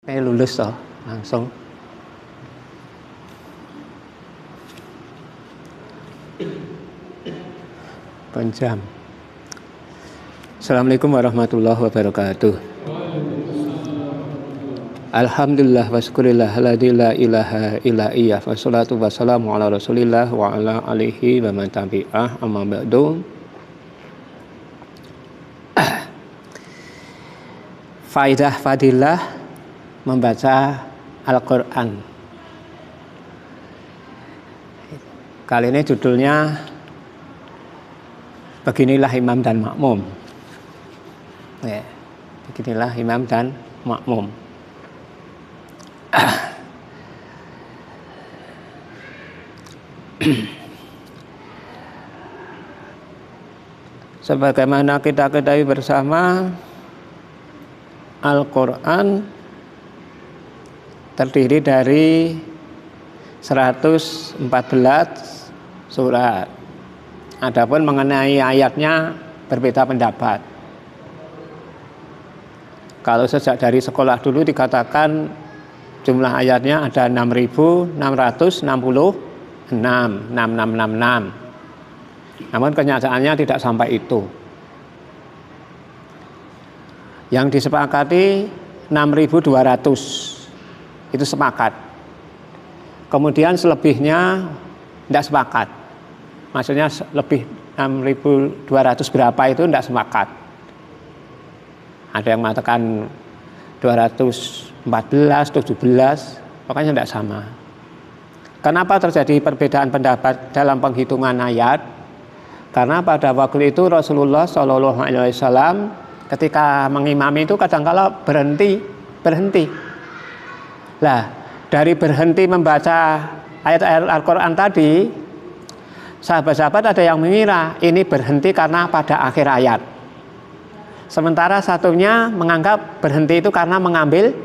Lulus toh langsung. Panjang. Assalamualaikum warahmatullahi wabarakatuh. Alhamdulillah wa syukurillah la ilaha illa iya wa salatu wassalamu ala rasulillah wa ala alihi wa man tabi'ah amma ba'du. Faidah fadilah membaca Al-Quran. Kali ini judulnya Beginilah Imam dan Makmum. Ya, beginilah Imam dan Makmum. Sebagaimana kita ketahui bersama, Al-Quran terdiri dari 114 surat. Adapun mengenai ayatnya berbeda pendapat. Kalau sejak dari sekolah dulu dikatakan jumlah ayatnya ada 6.666, 6666. Namun kenyataannya tidak sampai itu. Yang disepakati 6.200. Itu sepakat. Kemudian selebihnya tidak sepakat. Maksudnya lebih 6.200 berapa itu tidak sepakat. Ada yang mengatakan 214, 17, pokoknya tidak sama. Kenapa terjadi perbedaan pendapat dalam penghitungan ayat? Karena pada waktu itu Rasulullah SAW ketika mengimami itu kadang-kala berhenti. Lah, dari berhenti membaca ayat-ayat Al-Quran tadi, sahabat-sahabat ada yang mengira ini berhenti karena pada akhir ayat. Sementara satunya menganggap berhenti itu karena mengambil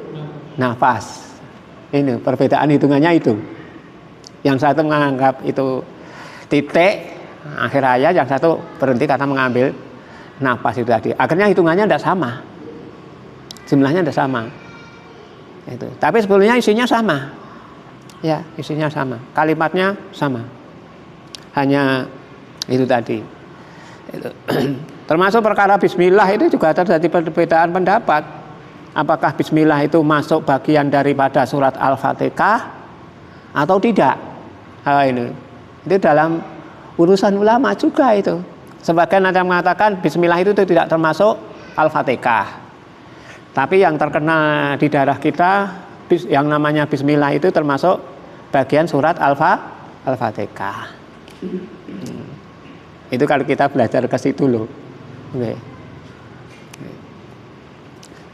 nafas. Ini perbedaan hitungannya itu. Yang satu menganggap itu titik akhir ayat, yang satu berhenti karena mengambil nafas itu tadi. Akhirnya hitungannya tidak sama. Jumlahnya tidak sama. Itu. Tapi sebetulnya isinya sama. Ya, isinya sama. Kalimatnya sama. Hanya itu tadi. Itu. Termasuk perkara bismillah itu juga terjadi perbedaan pendapat. Apakah bismillah itu masuk bagian daripada surat Al-Fatihah atau tidak? Ini. Itu dalam urusan ulama juga itu. Sebagian ada yang mengatakan bismillah itu tidak termasuk Al-Fatihah. Tapi yang terkenal di daerah kita yang namanya bismillah itu termasuk bagian surat Al-Fatihah. Itu kalau kita belajar ke situ loh. Okay.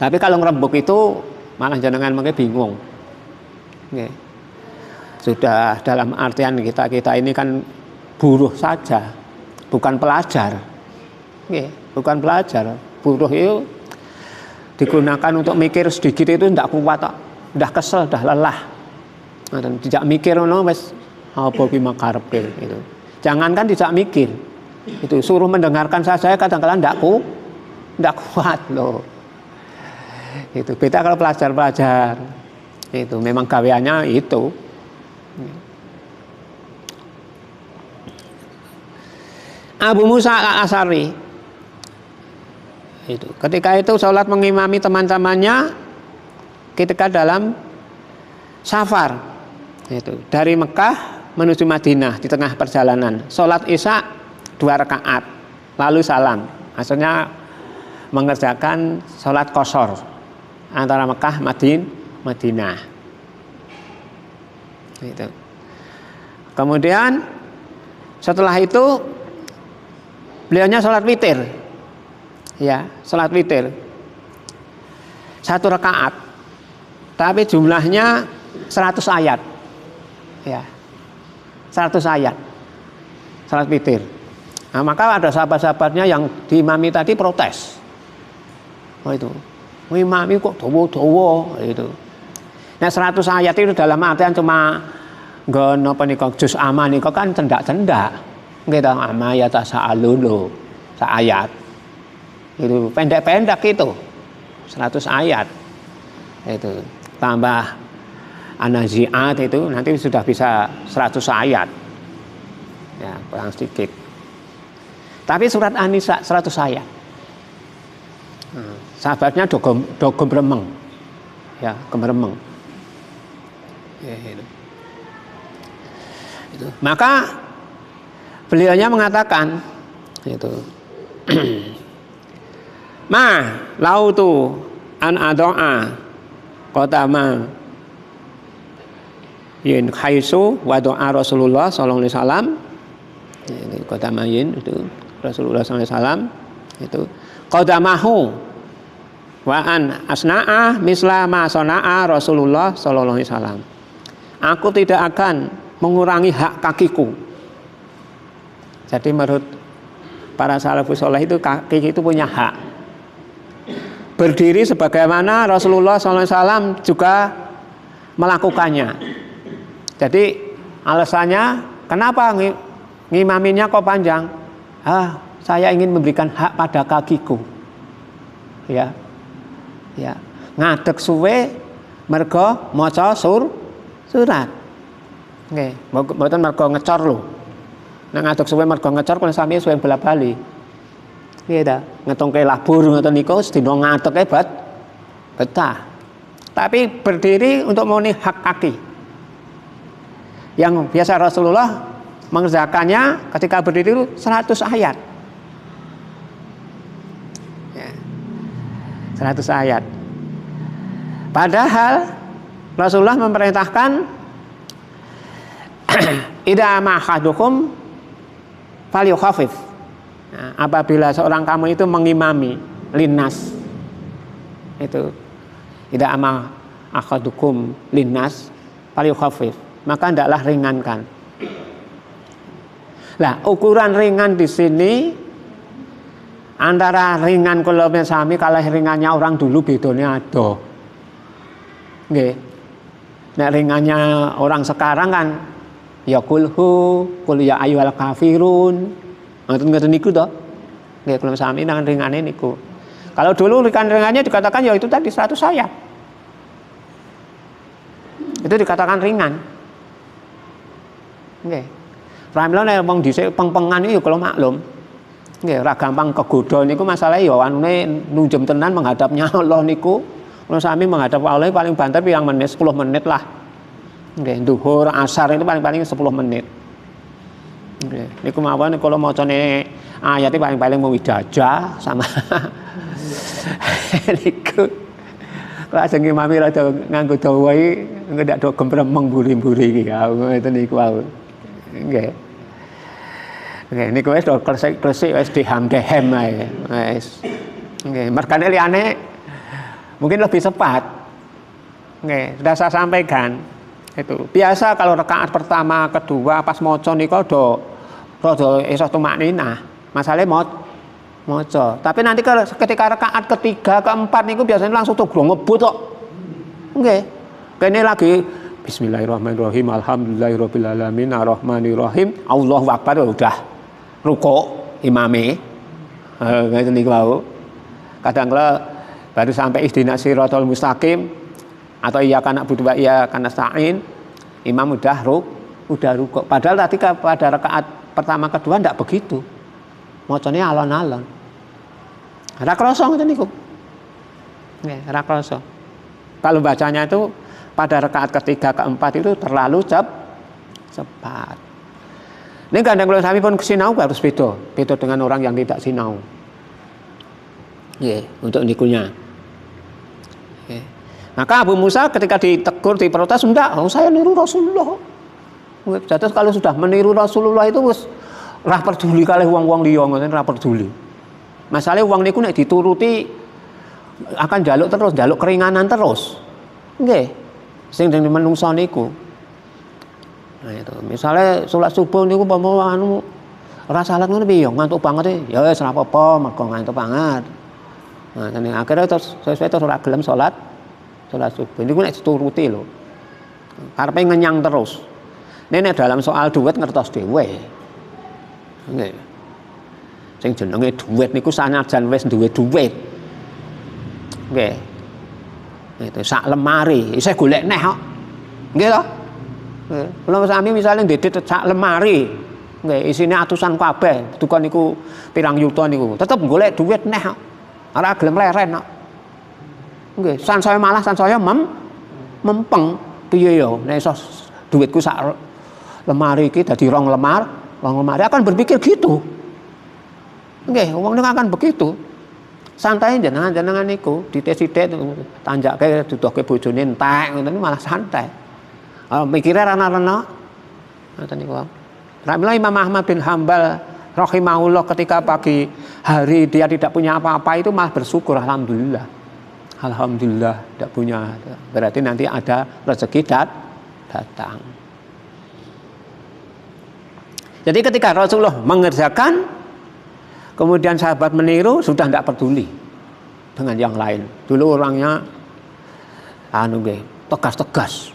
Tapi kalau ngerembuk itu malah jenengan mungkin bingung. Okay. Sudah dalam artian kita ini kan buruh saja, bukan pelajar. Okay. Bukan pelajar. Buruh itu digunakan untuk mikir sedikit itu tidak kuat, sudah kesel, sudah lelah. Dan tidak mikir wis apa ki makarepke itu. Jangankan tidak mikir. Itu suruh mendengarkan saja kadang-kadang tidak kuat loh. Itu beda kalau pelajar-pelajar. Itu memang gaweannya itu. Abu Musa Al-Asy'ari itu ketika itu sholat mengimami teman-temannya ketika dalam safar itu dari Mekah menuju Madinah di tengah perjalanan sholat isya 2 rakaat lalu salam, maksudnya mengerjakan sholat qashar antara Mekah Madinah itu. Kemudian setelah itu beliaunya sholat witir. Ya, sholat witir 1 rakaat, tapi jumlahnya 100 ayat. Ya, 100 ayat sholat witir. Nah, maka ada sahabat-sahabatnya yang diimami tadi protes. Oh itu, imami kok dawa-dawa itu. Nah 100 ayat itu dalam artian cuma nggon apa nika juz amma nika kan cendak-cendak. Nggih ta amma ya tasaalulu sak ayat. Itu pendek-pendek itu 100 ayat itu. tambah An-Nazi'at itu nanti sudah bisa 100 ayat. Ya, kurang sedikit. Tapi surat An-Nisa 100 ayat. Sahabatnya do gembremeng. Ya, gembremeng. Ya, itu. Maka beliaunya mengatakan itu lautu an adoa qotama yin khaisu wa doa Rasulullah sallallahu alaihi wasallam. Ini qotama yin itu Rasulullah sallallahu alaihi wasallam itu qadamahu wa an asna'a misla ma sana'a Rasulullah sallallahu alaihi wasallam. Aku tidak akan mengurangi hak kakiku. Jadi menurut para salafus saleh itu kaki itu punya hak. Berdiri sebagaimana Rasulullah SAW juga melakukannya. Jadi alasannya kenapa ngimaminya kok panjang? Saya ingin memberikan hak pada kakiku. Ya. Ya. Ngadeg suwe mergo maca surat. Nggih, mboten mergo ngecor lho. Nek ngadeg suwe mergo ngecor kula sami suwe bola-bali. Nggih ta, ngetungke labur ngoten niku sedina ngadege betah. Tapi berdiri untuk memenuhi hak kaki. Yang biasa Rasulullah mengerjakannya ketika berdiri itu 100 ayat. Ya. 100 ayat. Padahal Rasulullah memerintahkan idza ma'ahadukum falyukhafif. Nah, apabila seorang kamu itu mengimami linnas itu idza ma'ahadukum linnas falyukhafif, maka hendaklah ringankan. Lah, ukuran ringan di sini antara ringan kula sami kalah ringannya orang dulu bedanya ada. Nggih. Nek ringannya orang sekarang kan ya kulhu, kul ya ayyuhal kafirun. Ngoten niku to. Nggih, kula sami nang ringane niku. Kalau dulu ringannya dikatakan ya itu tadi 100 ayat. Itu dikatakan ringan. Nggih. Pramila nek wong dhisik peng-pengan iki ya kula maklum. Nggih, ora gampang kegoda niku masalahe ya anune nunjem tenan menghadapnya Allah niku. Kula sami menghadap Allah paling banter pirang menit, 10 menit lah. Nggih, zuhur, asar itu paling-paling 10 menit. Nggih, niku mawon kula macane ayate paling-paling mau widajah sama niku. Kalau ajeng imami rada nganggo dawa iki ndak do gembremeng mburi-mburi iki ya ngoten niku wae. Nggih. Nggih, niku wis do kresik wis diham-dehem ae. Wis. Nggih, mergane liyane mungkin lebih cepat. Nggih, sudah saya sampaikan. Itu biasa kalau rakaat pertama, kedua pas maca niku rada iso tumakninah. Masalahe maca. Tapi nanti kalau ketika rakaat ketiga, keempat niku biasanya langsung tugrong ngebut kok. Nggih. Kene lagi bismillahirrahmanirrahim, alhamdulillahirabbil alamin, arrahmanirrahim, Allahu akbar udah rukuk imame. Ngeten niku wau. Kadang kala baru sampai ihdinas siratal mustaqim atau iyyaka na'budu wa iyyaka nasta'in, imam udah rukuk. Padahal tadi pada rakaat pertama kedua ndak begitu. Macane alon-alon. Ora krasa ngoten niku. Nggih, ora krasa. Kalau bacanya itu pada rakaat ketiga keempat itu terlalu cepat. Ini kadang kalau sami pun sinau harus beda dengan orang yang tidak sinau. Nggih, untuk nikunya. Nggih. Maka Abu Musa ketika ditegur, diprotes, enggak, saya niru Rasulullah. Jadi kalau sudah meniru Rasulullah itu wis ora peduli kalih wong-wong liya ngoten, ora peduli. Masalahe wong niku nek dituruti akan njaluk keringanan terus. Nggih. Sing dene menungso niku. Nah itu, misalnya salat subuh niku umpama anu ora salat ngono piye ngantuk banget ya wis ora apa-apa mergo ngantuk banget. Nah, akhirnya terus ora gelem salat subuh niku nek dituruti lho. Karepe ngenyang terus. Nek dalam soal duit ngertos dhewe. Nggih. Sing jenenge duit niku sanajan wis duwe duit. Nggih. Itu sak lemari, isih golek neh kok. Nggih to? Kula sami misale ndedit sak lemari, nggih isine atusan kabeh, dukun niku pirang yuta niku, tetep golek duit neh kok. Ora gelem leren kok. Nggih, sansaya malah sansaya mempeng piye ya nek iso duitku sak lemari iki dadi rong lemari akan berpikir gitu. Nggih, wong niku akan begitu. Santai jenengan niku dites-dites tanjake duduhke bojone entek ngoten malah santai. Mikirnya rana-rana ngoten niku. Alhamdulillah Imam Ahmad bin Hambal rahimahullah ketika pagi hari dia tidak punya apa-apa itu malah bersyukur alhamdulillah. Alhamdulillah tidak punya. Berarti nanti ada rezeki datang. Jadi ketika Rasulullah mengerjakan kemudian sahabat meniru sudah tidak peduli dengan yang lain. Dulu orangnya tegas-tegas.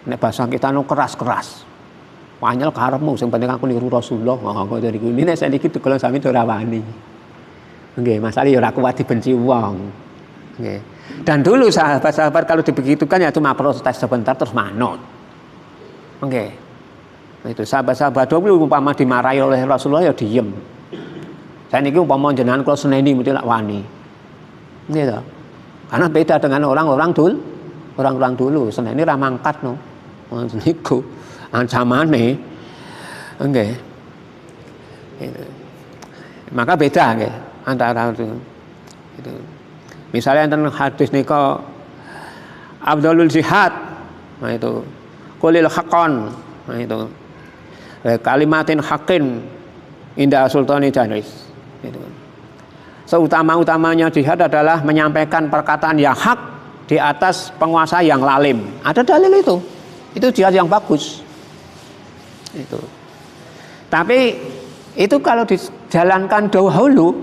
Nek bahasa kita keras-keras. Wanyel karepmu sing penting aku niru Rasulullah. Ngono dari ini nek saniki kalau sami ora wani. Nggih, masalah ya ora kuat dibenci wong. Nggih. Dan dulu sahabat-sahabat kalau dibegitukan ya cuma protes sebentar terus manut. Nggih. Itu sahabat-sahabat dulu umpama dimarahi oleh Rasulullah ya diem. Saya niki umpama jenengan kula seneni mesti lak wani. Nggih to. Karena beda dengan orang-orang dulu, seneni ra mangkat no. Niku ancamane nggih. Maka beda nggih antara itu. Misalnya tentang hadis nika Abdulul Jihad, nah itu kulil hakon, nah itu kalimatin hakin indah sultani janis. Itu. Seutama-utamanya jihad adalah menyampaikan perkataan yang hak di atas penguasa yang lalim. Ada dalil itu. Itu jihad yang bagus. Itu. Tapi itu kalau dijalankan dahulu,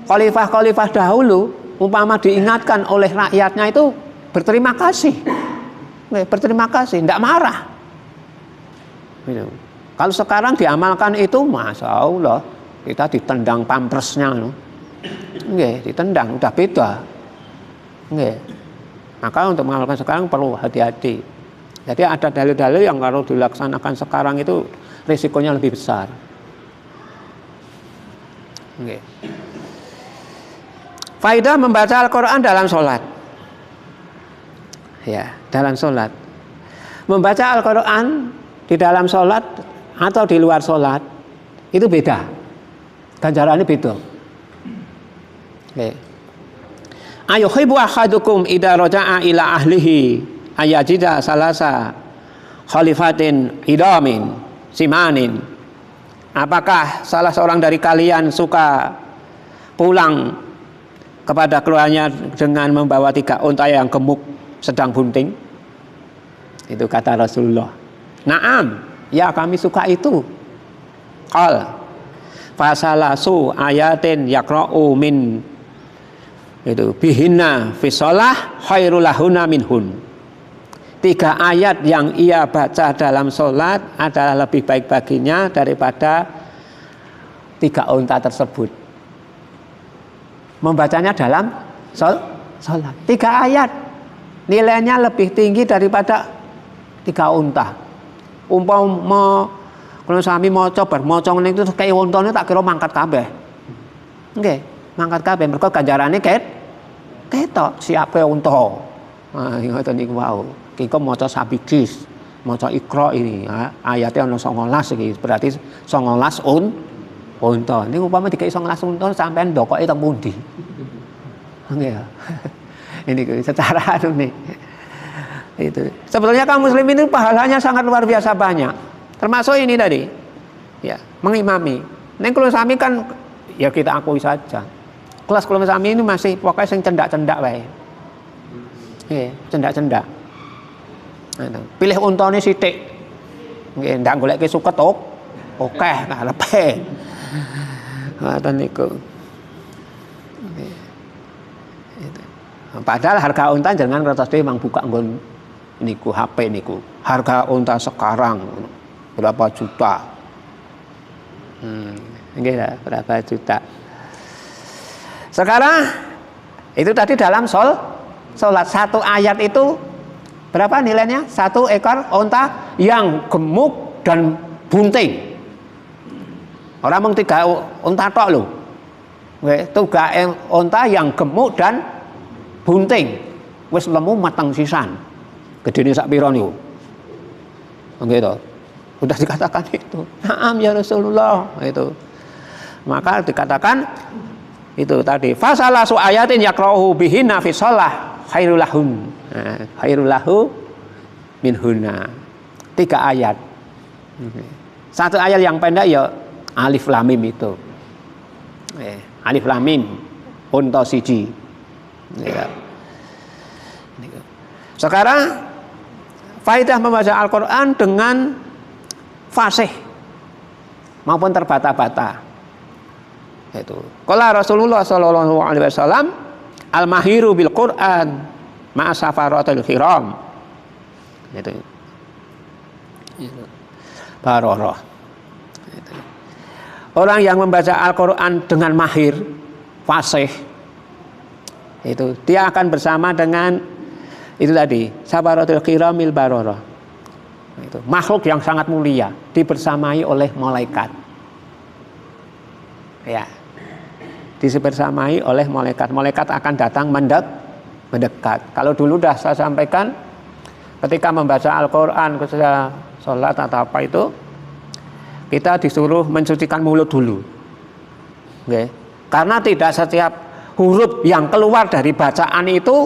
khalifah-khalifah dahulu umpama diingatkan oleh rakyatnya itu berterima kasih. Berterima kasih, tidak marah. Gitu. Kalau sekarang diamalkan itu, masya Allah, kita ditendang pampersnya, ditendang, udah beda. Maka untuk mengamalkan sekarang perlu hati-hati. Jadi ada dalil-dalil yang kalau dilaksanakan sekarang itu risikonya lebih besar. Faidah membaca Al-Quran dalam sholat. Ya, dalam sholat. Membaca Al-Quran di dalam sholat atau di luar sholat itu beda. Ganjarannya beda. Ayuhibbu ahadukum idza raja'a ila ahlihi ayajida salasa khalifatin idamin simanin. Apakah salah seorang dari kalian suka pulang kepada keluarganya dengan membawa 3 unta yang gemuk sedang bunting? Itu kata Rasulullah. Naam, ya kami suka itu. Qal fasalasu ayatin yaqra'u min itu bihinna fi shalah khairul lahuna minhun. 3 ayat yang ia baca dalam sholat adalah lebih baik baginya daripada 3 unta tersebut. Membacanya dalam sholat 3 ayat nilainya lebih tinggi daripada 3 unta. Umpama kalau sami maca bar maca ngene itu kaya untane tak kira mangkat kabeh. Nggih, mangkat kabeh mergo ganjarane ketok siape unta. Nah, ngoten niku wau. Kiko maca sabikis, maca Iqra ini, ayatnya ana 19 iki, berarti 19 unta. Niku umpama dikek 19 unta sampean ndokoke teng pundi? Nggih. Ini secara nih. Itu. Sebetulnya kaum muslimin itu pahalanya sangat luar biasa banyak. Termasuk ini tadi. Ya, mengimami. Ning kula sami kan ya kita akui saja. Kelas kula sami ini masih pokoknya sing cendak-cendak wae. Nggih, cendak-cendak. Pilih untane sithik. Nggih, ndak goleke suket oke karepe. Ngoten niku. Padahal harga unta jangan ratus dhewe mang buka nggon niku HP niku. Harga unta sekarang berapa juta? Nggih lah, berapa juta. Sekarang itu tadi dalam sholat. Satu ayat itu berapa nilainya? Satu ekor onta yang gemuk dan bunting. Orang mung 3 onta tok lho. Tiga onta yang gemuk dan bunting. Wis lemu matang sisan. Gedene sak pira niku? Begitu. Sudah dikatakan itu. Naam ya Rasulullah itu. Maka dikatakan itu tadi fasalasu ayatin yaqra'uhu bihinna fi shalah khairul lahum. Khairul lahu minhunna. 3 ayat. Satu ayat yang pendek ya alif lam mim itu. Alif lam mim unta siji. Ya. Sekarang faedah membaca Al-Qur'an dengan fasih maupun terbata-bata. Itu. Qala Rasulullah sallallahu alaihi wasallam al-mahiru bil Qur'an ma'a safaratil kiram. Itu. Baroroh. Itu. Orang yang membaca Al-Qur'an dengan mahir, fasih, itu dia akan bersama dengan itu tadi safaratil kiramil baroroh. Itu makhluk yang sangat mulia dibersamai oleh malaikat. Ya. Dibersamai oleh malaikat. Malaikat akan datang mendekat. Kalau dulu dah saya sampaikan ketika membaca Al-Qur'an, ketika sholat atau apa itu, kita disuruh mensucikan mulut dulu. Okay. Karena tidak setiap huruf yang keluar dari bacaan itu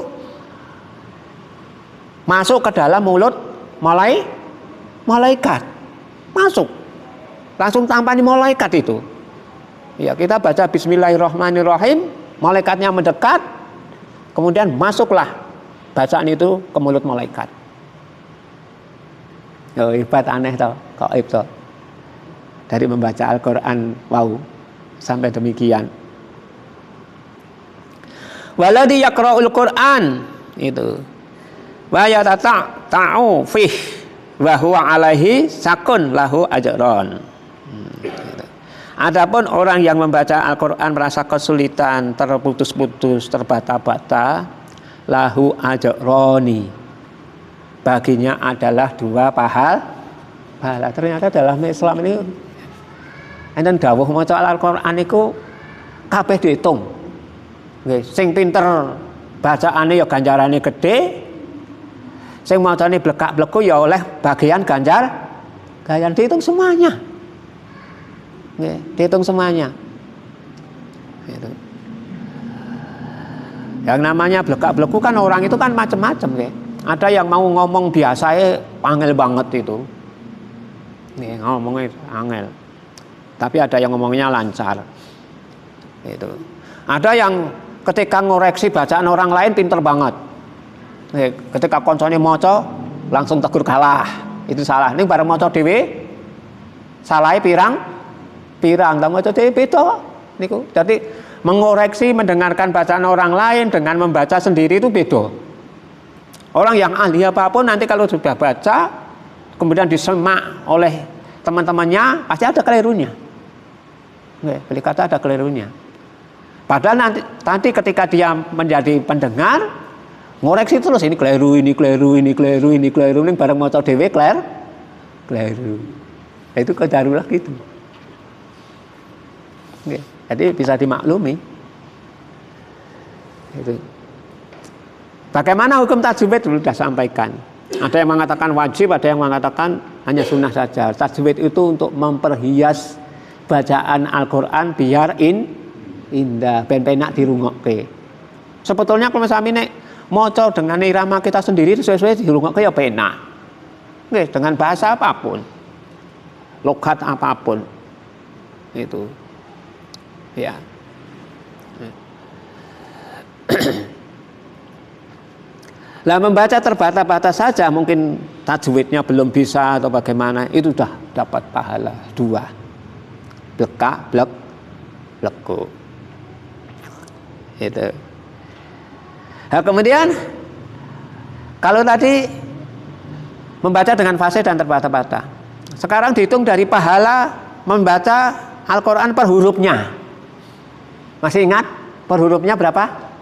masuk ke dalam mulut malaikat. Masuk. Langsung tampani malaikat itu. Ya, kita baca bismillahirrahmanirrahim, malaikatnya mendekat, kemudian masuklah bacaan itu ke mulut malaikat. Oh, hebat aneh toh, gaib toh. Dari membaca Al-Qur'an, wow, sampai demikian. Waladhi yaqra'ul Qur'an itu. Wa yatata'u fih wa huwa alaihi sakun lahu ajron. Adapun orang yang membaca Al-Qur'an merasa kesulitan, terputus-putus, terbata-bata, lahu ajroni. Baginya adalah 2 pahala. Ternyata dalam Islam ini enten dawuh maca Al-Qur'an niku kabeh diitung. Nggih, sing pinter bacaane ya ganjarane gedhe. Sing macane blekak-bleku ya oleh bagian ganjaran dihitung semuanya. Nggih, dihitung semuanya. Gitu. Yang namanya blekak-bleku kan orang itu kan macam-macam nggih. Ada yang mau ngomong biasa angel banget itu. Nih, ngomongnya angel. Tapi ada yang ngomongnya lancar. Itu. Ada yang ketika ngoreksi bacaan orang lain pinter banget. Nih, ketika koncone maca langsung tegur kalah. Itu salah. Ning bareng maca dhewe salahe pirang ta maca dhewe beda niku. Jadi mengoreksi mendengarkan bacaan orang lain dengan membaca sendiri itu beda. Orang yang ahli apapun nanti kalau sudah baca kemudian disemak oleh teman-temannya pasti ada kelirunya. Nggih, beli kata ada kelirunya. Padahal nanti ketika dia menjadi pendengar ngoreksi terus ini keliru, ini bareng maca dhewe keliru. Itu kedarulah gitu. Nggih, jadi bisa dimaklumi. Itu. Bagaimana hukum tajwid dulu sudah sampaikan. Ada yang mengatakan wajib, ada yang mengatakan hanya sunnah saja. Tajwid itu untuk memperhias bacaan Al-Qur'an biar indah, ben penak dirungokke. Sebetulnya kalau misalnya nek maca dengan irama kita sendiri sesuai dirungokke ya penak. Nggih, dengan bahasa apapun. Logat apapun. Itu. Ya. Lah membaca terbata-bata saja mungkin tajwidnya belum bisa atau bagaimana, itu sudah dapat pahala 2. Blekak, bleku. Itu. Nah, kemudian kalau tadi membaca dengan fasih dan terbata-bata, sekarang dihitung dari pahala membaca Al-Qur'an per hurufnya. Masih ingat per hurufnya berapa?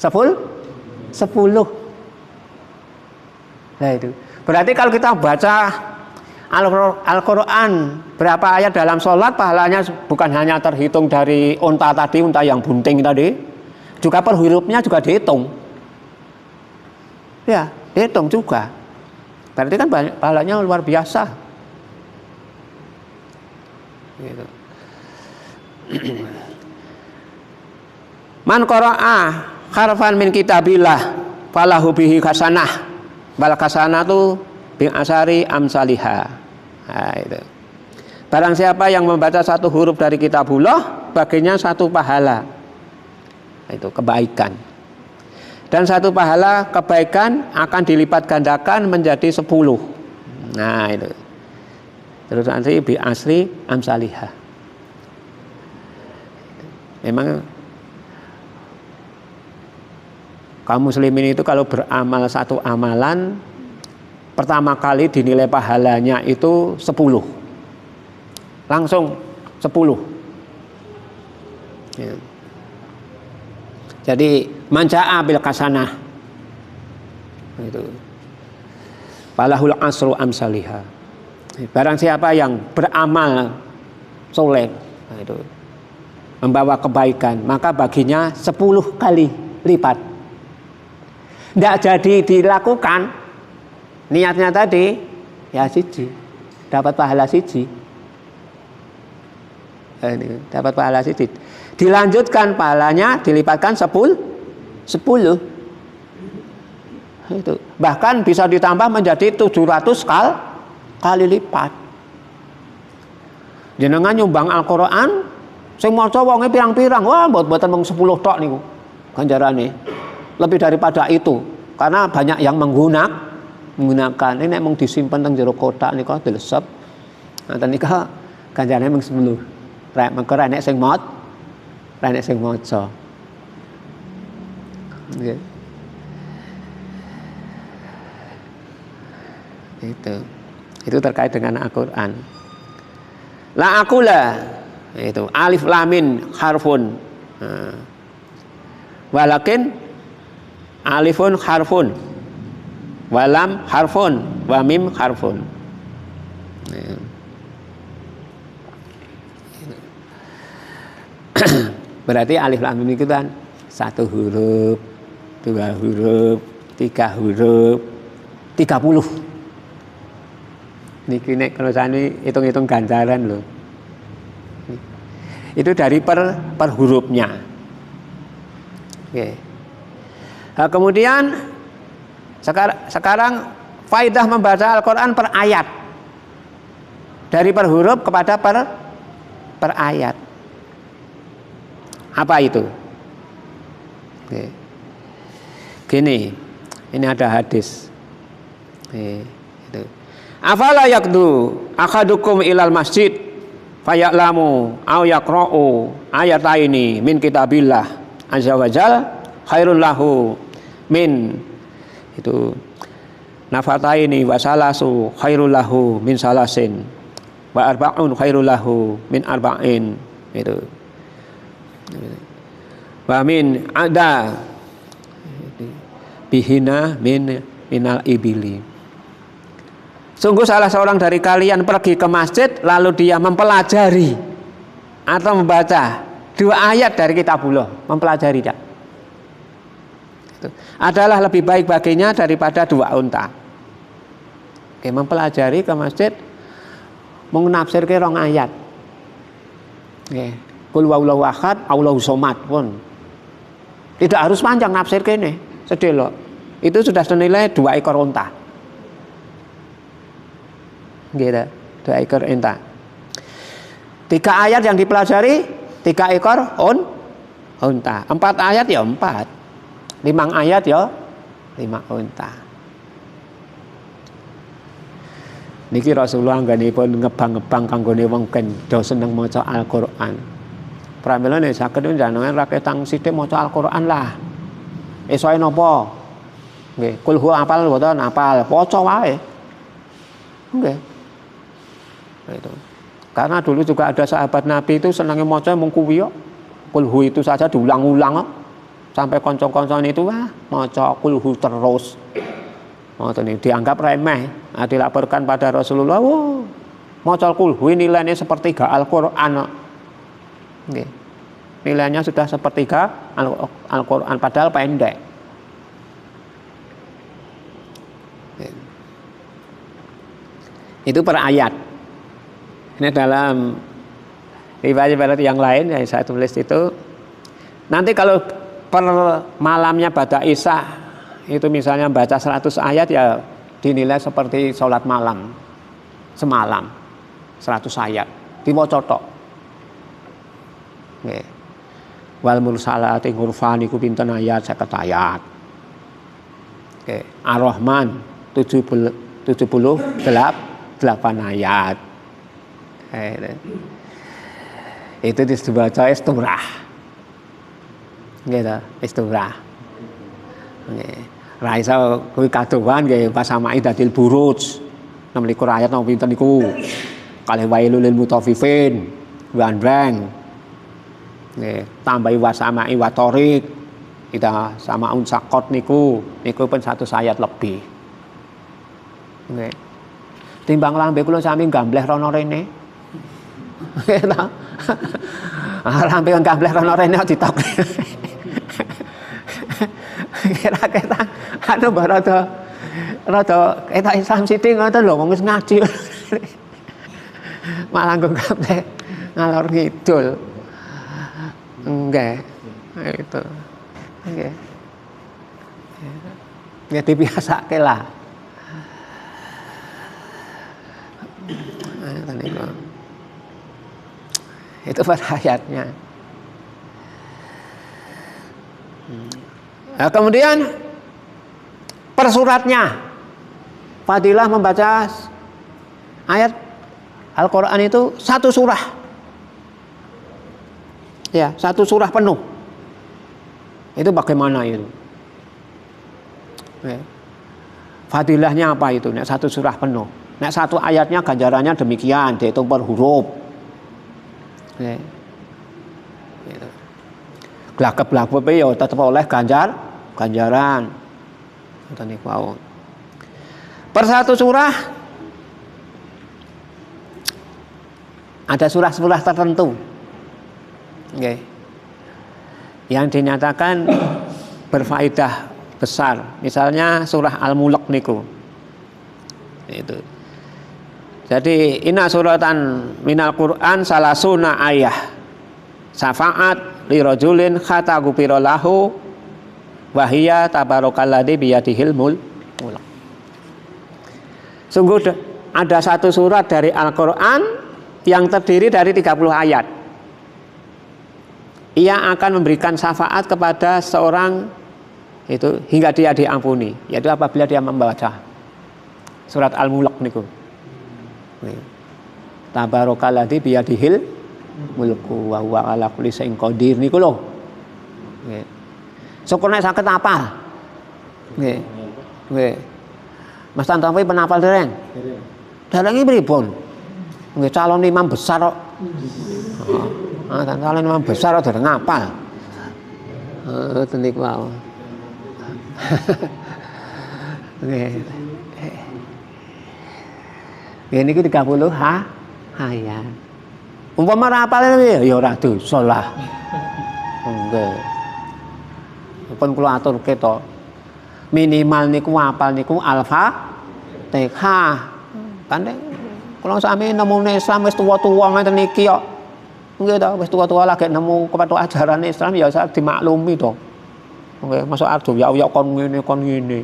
10. Nah itu. Berarti kalau kita baca Al-Quran berapa ayat dalam sholat, pahalanya bukan hanya terhitung dari unta tadi, unta yang bunting tadi, juga per hurufnya juga dihitung. Ya, dihitung juga. Berarti kan pahalanya luar biasa. Gitu. Man qara'a harfan min kitabillah falahu bihi hasanah wal hasanatu bi asari amsalihha. Nah, itu. Barang siapa yang membaca satu huruf dari kitabullah, baginya satu pahala. Itu kebaikan. Dan satu pahala kebaikan akan dilipat gandakan menjadi 10. Nah, itu. Terus nanti bi asri amsalihha. Memang kaum muslimin itu kalau beramal satu amalan, pertama kali dinilai pahalanya itu 10. Langsung 10. Ya. Jadi manja'a bil hasanah. Itu. Falahul asru amsalihha. Barang siapa yang beramal soleh, itu membawa kebaikan, maka baginya 10 kali lipat. Tidak jadi dilakukan niatnya tadi, ya siji dapat pahala siji, dapat pahala siji. Dilanjutkan pahalanya dilipatkan 10. Itu bahkan bisa ditambah menjadi 700 kali lipat. Jenengan nyumbang Al-Quran, sing maca wonge pirang-pirang, wah mboten mung 10 tok niku ganjarane. Lebih daripada itu, karena banyak yang menggunakan ini emang disimpan teng jero kotak niku dilesep. Nanten niku ganjarane mung 10. Rek mengko nek sing maca. Nggih. Itu terkait dengan Al-Qur'an. La aqula itu alif lam mim harfun. Walakin alifun harfun, walam harfun, wa mim harfun. Berarti alif lam mim itu kan 1 huruf, 2 huruf, 3 huruf, 30. Niki nek kalau sani hitung-hitung ganjaran loh. Itu dari per hurufnya. Oke. Nah, kemudian sekarang faidah membaca Al-Quran per ayat, dari per huruf kepada per ayat. Apa itu? Oke. Gini, ini ada hadis. Itu. Afala yakdu akadukum ilal masjid fayaklamu au yaqra'u ayataini min kitabillah azza wajal khairul lahu min itu nafataini wa salasu khairul lahu min salasin wa arba'un khairul lahu min arba'in. Itu wa min ada bihina minal ibili. Sungguh salah seorang dari kalian pergi ke masjid lalu dia mempelajari atau membaca 2 ayat dari kitabullah, mempelajari ya, itu adalah lebih baik baginya daripada 2 unta. Oke, mempelajari ke masjid menafsir ke 2 ayat. Oke, qul huwallahu ahad, Allahu somad pun tidak harus panjang nafsir kene, sedelok. Itu sudah senilai 2 ekor unta. Gitu, 2 ekor unta. 3 ayat yang dipelajari 3 ekor unta. 4 ayat ya 4. 5 ayat ya 5 unta. Niki Rasulullah ngganipun ngebang-ngebang kanggone wong kendo seneng maca Al-Qur'an. Pramila nek saged njenengan ra ketang sithik maca Al-Qur'an lah. Esoe napa? Nggih, kul huwa apal mboten apal, waca wae. Nggih. Itu. Karena dulu juga ada sahabat Nabi itu senangnya maca mung kuwi kok. Kul hu itu saja diulang-ulang kok. sampai konco-koncon itu maca kulhu terus. Ngoten iki dianggap remeh. Nah, dilaporkan pada Rasulullah, "Wah, maca kulhu nilainya sepertiga Al-Qur'an." Nggih. Nilainya sudah sepertiga Al-Qur'an padahal pendek. Itu per ayat. Ini dalam riwayat yang lain yang saya tulis itu. Nanti kalau per malamnya pada Isya itu misalnya baca 100 ayat ya dinilai seperti sholat malam semalam 100 ayat diwaca tok. Nggih. Wal mursalati ngurfan iku pinten ayat 50 ayat. Nggih. Ar-Rahman 78 ayat. Itu dibaca istirah. Gitu, istirah. Nggih. Ra iso kuwi kadowan nggih pas samai dadil buruj. 26 ayat napa pinten niku. Kalih wailul lil mutaffifin, wan brang. Nggih, tambahi wasamai watorik. Kita sama unsakot niku pun 100 ayat lebih. Nggih. Timbang lambe kula sami gambleh rono rene. Nggih ta. Lambe gambleh rono rene ditok. Kira-kira anu rada eta Islam sithik ngoten lho wis ngaji. Malah nggo kabeh ngalor ngidul. Nggih. Itu. Nggih. Ya dibiasake lah. Itu pada ayatnya. Nah, kemudian per suratnya fadilah membaca ayat Al-Quran itu satu surah, ya satu surah penuh. Itu bagaimana itu? Ya. Fadilahnya apa itu? Nek satu surah penuh. Nek satu ayatnya ganjarannya demikian, dihitung per huruf. Ya. Gitu. Glagep-glagep ya tetap oleh ganjaran. Ngoten niku wae. Per satu surah ada surah-surah tertentu. Okay. Yang dinyatakan berfaedah besar. Misalnya surah Al-Mulk niku. Itu. Jadi inna suratan minal Qur'an salasuna ayah. Syafaat li rajulin khatagu pirolahu wahiyya tabarakalladzi biyadihil mulk. Sungguh ada satu surat dari Al-Qur'an yang terdiri dari 30 ayat. Ia akan memberikan syafaat kepada seorang itu hingga dia diampuni, yaitu apabila dia membaca surat Al-Mulk niku. Tabarakalladzi biyadihil mulku wa huwa ala kulli syai'in qadir niku lho. Nggih. Syukur nek saged apal. Nggih. Nggih. Mas Tantowi penapal dereng? Dereng iki pripun? Nggih calon imam besar kok. Heeh. Calon imam besar kok dereng apal. Ngoten niku wae. Nggih. Nggih niku 30 ayat. Umpama ora apal ya ora dosa lah. Nggih. Pun kula aturke to. Minimal niku apal niku Al-Fatihah. Kan kula sami nemune Islam wis tuwa-tuwa ngeten iki kok. Nggih to, wis tuwa-tuwa lagi nemu kepethuk ajaran Islam ya sak dimaklumi to. Nggih, masuk ardo ya kon ngene kon ngene.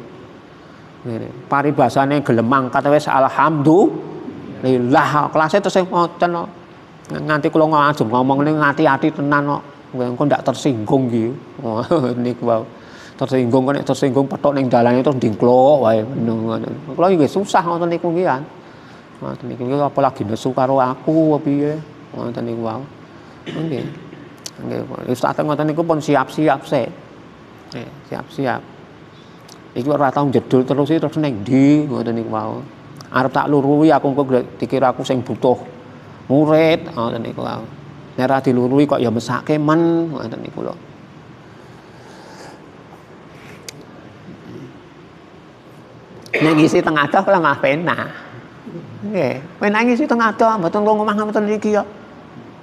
Ngene. Paribasane gelem mangkat wis alhamdulillah. Kelasé terus ngoten kok. Nganti kula ngajeng ngomong ning ati-ati tenan kok. Engko ndak tersinggung iki. Niku wae. Tersinggung kok nek tersinggung petok ning dalane terus ndingklok wae ngoten. Kula nggih susah ngoten niku nggih kan. Ngoten niku apalagi nesu karo aku piye. Ngoten niku wae. Nggih. Nggih, Ustaz ngoten niku pun siap-siap sik. Siap-siap. Iki ora tau jedul terus ning ndi ngoten niku wae. Arep tak luruhi aku engko dikira aku sing butuh murid ngoten niku wae. Nek ora dilurui kok ya mesake men ngoten niku lho. nek ngisi teng adoh kula malah penak. Nggih, penak ngisi teng adoh mboten wong omah ngoten niki ya.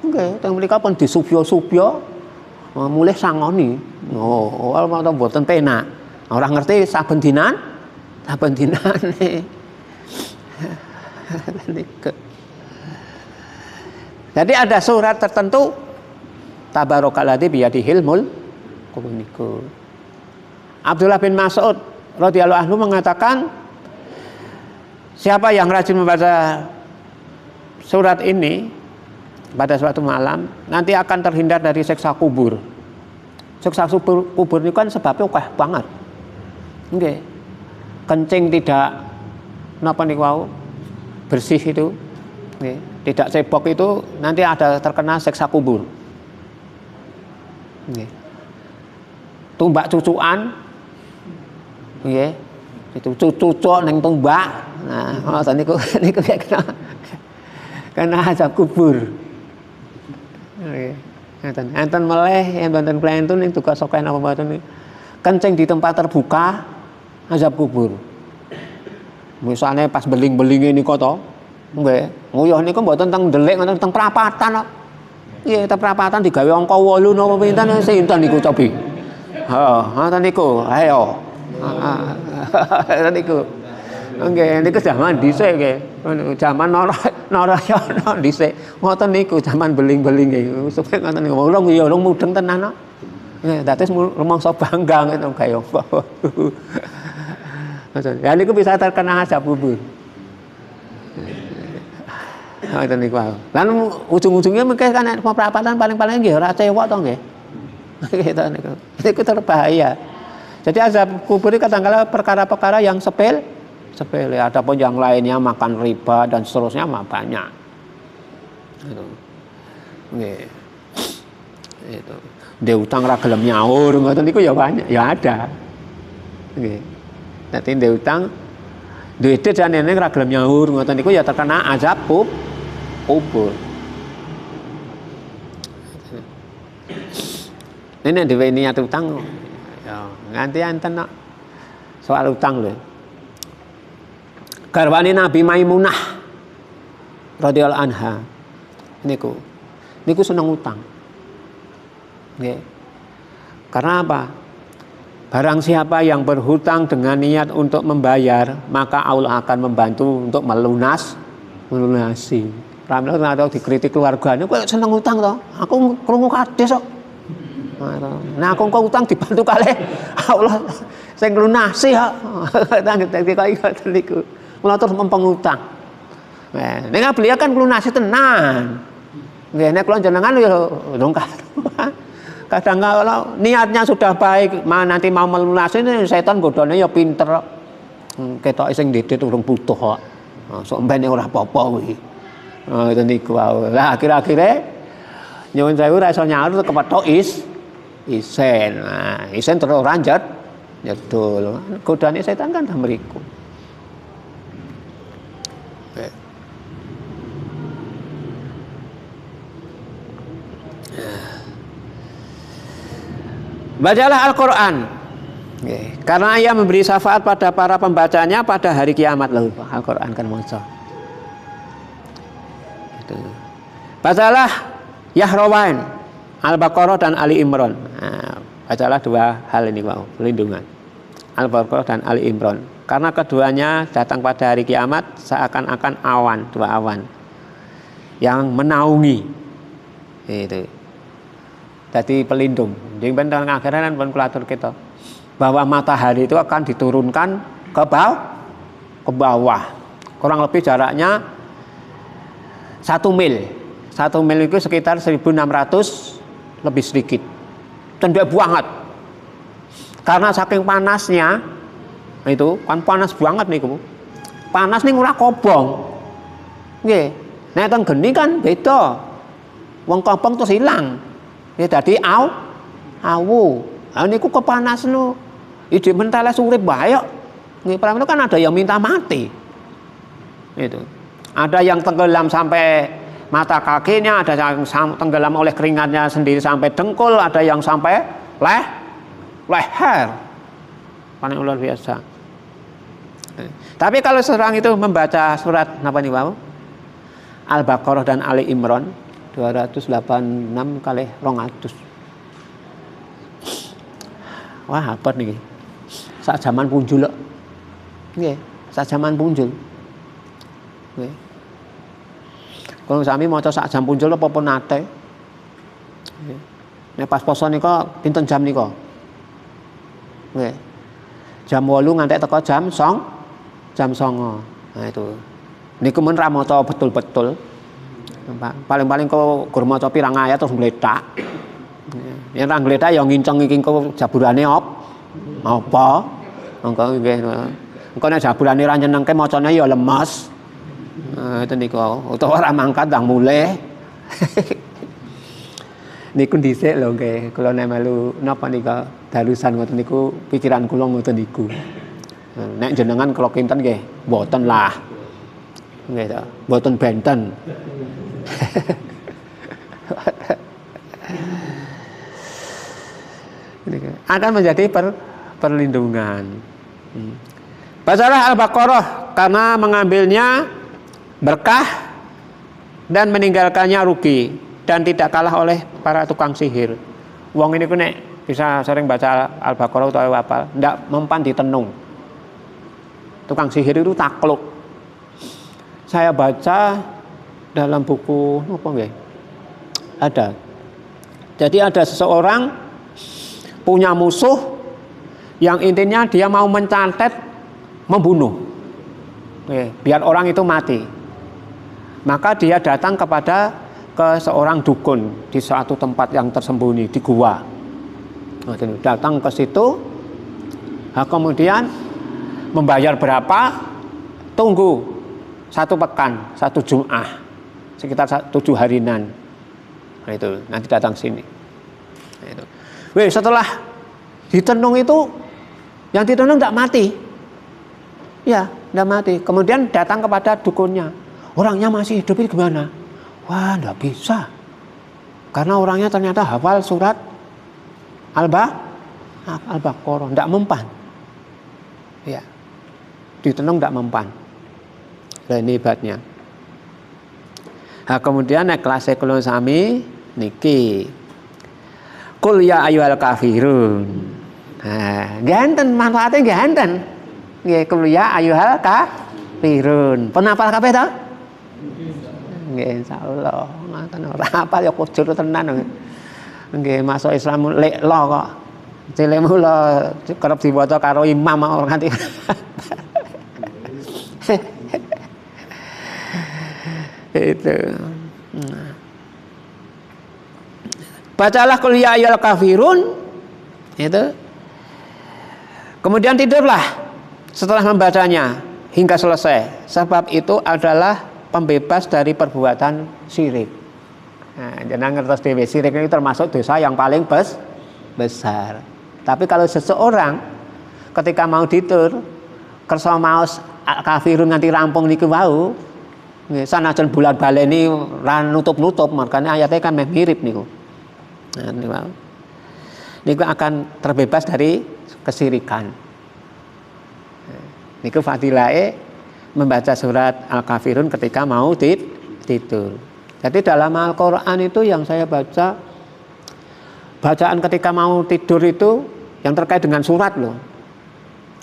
Nggih, teng mrika pun disubya-subya mulih sangoni. Oh, malah mboten penak. Ora ngerti saben dinane. Jadi ada surat tertentu tabarakalladzi biyadihil mulku. Abdullah bin Mas'ud radhiyallahu anhu mengatakan, siapa yang rajin membaca surat ini pada suatu malam nanti akan terhindar dari siksa kubur. Siksa kubur ini kan sebabnya akeh banget. Nggih. Kencing tidak napa niku wau bersih itu. Nggih, tidak cebok itu nanti ada terkena siksa kubur. Nggih. Tumbak cucukan. Nggih. Itu cucuk ning tumbak. Nah, ngoten niku kena azab kubur. Nggih. Enten meleh yen wonten klentun ning duka soken apa mboten kencing di tempat terbuka azab kubur. Misalnya pas beling-belinge niku to. Nggih, nguyuh niku mboten teng ndelik ngoten teng prapatan kok. Nggih, teng prapatan digawe angka 8 napa pinten sinten niku cobi. Heeh, ngoten niku. Ayo. Heeh. Niku. Nggih, niku zaman dhisik nggih. Zaman Narayana dhisik. Ngoten niku zaman beling-belinge. Supaya ngoten niku. Wong ya wong mudeng tenan kok. Nggih, dados rumangsa bangga ngoten gawe apa. Ya niku bisa terkena azab kubur. Ngoten niku. Lan ujung-ujungnya mengke kan perapatan paling-paling nggih ora cewek to nggih. Gitu niku. Niku terbahaya. Jadi azab kubur itu kadang-kala perkara-perkara yang sepele. Adapun yang lainnya makan riba dan seterusnya mah banyak. Gitu. Nggih. Itu. Dia utang ra gelem nyaur ngoten niku ya banyak, ya ada. Nggih. Dadi ndek utang duit dan neneng ra gelem nyaur ngoten niku ya terkena azab kubur. Ini dhewe niat utang ya nganti enten soal utang lho. Garwane Nabi Maimunah radhiyallahu anha niku seneng utang. Nggih. Karena apa? Barang siapa yang berhutang dengan niat untuk membayar, maka Allah akan membantu untuk melunasi. Ramlah atau dikritik keluarganya, kok seneng utang toh? Aku krungu kades kok. Nah, aku kok utang dibantu kalih Allah sing lunasi kok. Dadi kok ngoten niku. Mula terus mempeng utang. Nah, nek beliau kan lunasi tenan. Nggih, nek kula jenengan ya dongkar. Kadang kalau niatnya sudah baik, nanti mau melunasi ini setan godone ya pinter. Ketoke sing ndedit urung butuh kok. Sok mbene ora apa-apa kuwi. Itu niku wae. Lah akhir-akhire nyuwun sewu ra iso nyaur kepethuk isen. Nah, isen terus ranjat nyedul. Godane setan kan dah mriku. Bacalah Al-Quran, karena ia memberi syafaat pada para pembacanya pada hari kiamat. Loh, Al-Quran kan maca. Bacalah Yahrawain, Al-Baqarah dan Ali Imran. Nah, bacalah dua hal ini, pelindungan Al-Baqarah dan Ali Imran. Karena keduanya datang pada hari kiamat seakan-akan awan, dua awan yang menaungi. Itu. Jadi pelindung. Jadi bentang akhiran pun kulatur kita bahwa matahari itu akan diturunkan ke bawah. Kurang lebih jaraknya 1 mil. 1 mil itu sekitar 1.600 lebih sedikit. Cendek banget. Karena saking panasnya itu kan panas banget niku. Panas ning ora kobong. Nggih. Nek teng geni kan beda. Wong kobong terus hilang. Ya dadi awu. Lah niku kepanasno. Ide menteles urip bae kok. Nggih, pramila kan ada yang minta mati. Itu. Ada yang tenggelam sampai mata kakinya, ada yang tenggelam oleh keringatnya sendiri sampai dengkul, ada yang sampai leher. Paling luar biasa. Tapi kalau seorang itu membaca surat apa nih Pak? Al-Baqarah dan Ali Imran 286 kali 200. Wah, apa nih? Saat zaman punjul lho. Nggih, saat zaman punjul. Nggih. Kalau sami maca sak jam punjul apa nate. Nggih. Nek pas poso nika pinten jam nika? Nggih. Jam 8 nganti teko jam 09. Nah itu. Niku men ra maca betul-betul. Paling-paling kok gur maca pirang ayat terus ngletak. Yen ra ngletak ya nginceng iki kok jaburane apa? Monggo nggih. Engko nek jaburane ra nyenengke macane ya lemes. Itu niku utawa ora mangkat ndang mulih. Niku dhisik lho nggih, kula nek melu napa nika dalusan ngoten niku pikiran kula ngoten niku. Nek jenengan kula kinten nggih, mboten lah. Nggih ta, mboten benten. Akan menjadi perlindungan. Bacalah Al-Baqarah karena mengambilnya berkah dan meninggalkannya rugi dan tidak kalah oleh para tukang sihir. Wong ini ku nek bisa sering baca Al-Baqarah utawa hafal, ndak mempan ditenung. Tukang sihir itu takluk. Saya baca dalam buku apa nggih? Ada. Jadi ada seseorang punya musuh yang intinya dia mau mencantet membunuh. Biar orang itu mati. Maka dia datang ke seorang dukun di suatu tempat yang tersembunyi di gua. Datang ke situ, kemudian membayar berapa? Tunggu 1 pekan, 1 Jum'ah, sekitar 7 harinan. Nah itu nanti datang sini. Nah, itu. Setelah ditenung itu, yang ditenung tidak mati. Ya, tidak mati. Kemudian datang kepada dukunnya. Orangnya masih hidup, ini gimana? Wah, tidak bisa. Karena orangnya ternyata hafal surat Al-Baqarah, tidak mempan. Ya, ditenung tidak mempan. Dan ini hebatnya. Nah, kemudian nek kelas kula sami niki. Qul ya ayyuhal kafirun. Nah, ganten manfaatnya ganten. Nggih, qul ya ayyuhal kafirun. Pun hafal kabeh ta? Nggih, insyaallah. Ngoten ora hafal ya kujur tenan. Nggih, masuk Islam lek lo kok. Cilemu lo kerep diwaca karo imam ora nganti. Itu. Bacalah qul ya ayyuhal kafirun. Itu. Kemudian tidurlah setelah membacanya hingga selesai. Sebab itu adalah pembebas dari perbuatan syirik. Nah, jenengan ngertos dhewe syirik itu termasuk dosa yang paling besar. Tapi kalau seseorang ketika mau ditur kersa maos kafirun nganti rampung niku wau, sanajan bulan baleni ra nutup-nutup, makanya ayatnya kan mirip niku. Nah, niku akan terbebas dari kesyirikan. Niku fadilahe membaca surat Al-Kafirun ketika mau tidur. Jadi dalam Al-Quran itu yang saya baca, bacaan ketika mau tidur itu yang terkait dengan surat loh.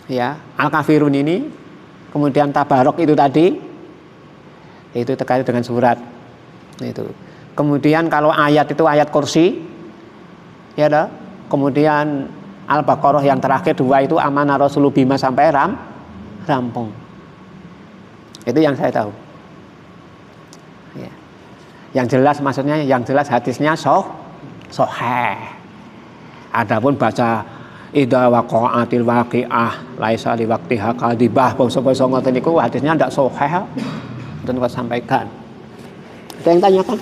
Ya, Al-Kafirun ini, kemudian Tabarok itu tadi, itu terkait dengan surat. Itu. Kemudian kalau ayat itu ayat kursi, ya dah. Kemudian Al-Baqarah yang terakhir 2 itu amanah Rasulullah bima sampai rampung. Itu yang saya tahu. Ya. Yang jelas maksudnya, yang jelas hadisnya sahih. Adapun baca idza waqa'atil waqi'ah laisa li waqtiha kadibah bangsa-bangsa ngoten niku hadisnya ndak sahih. Mboten kok sampaikan. Ada yang tanyakan?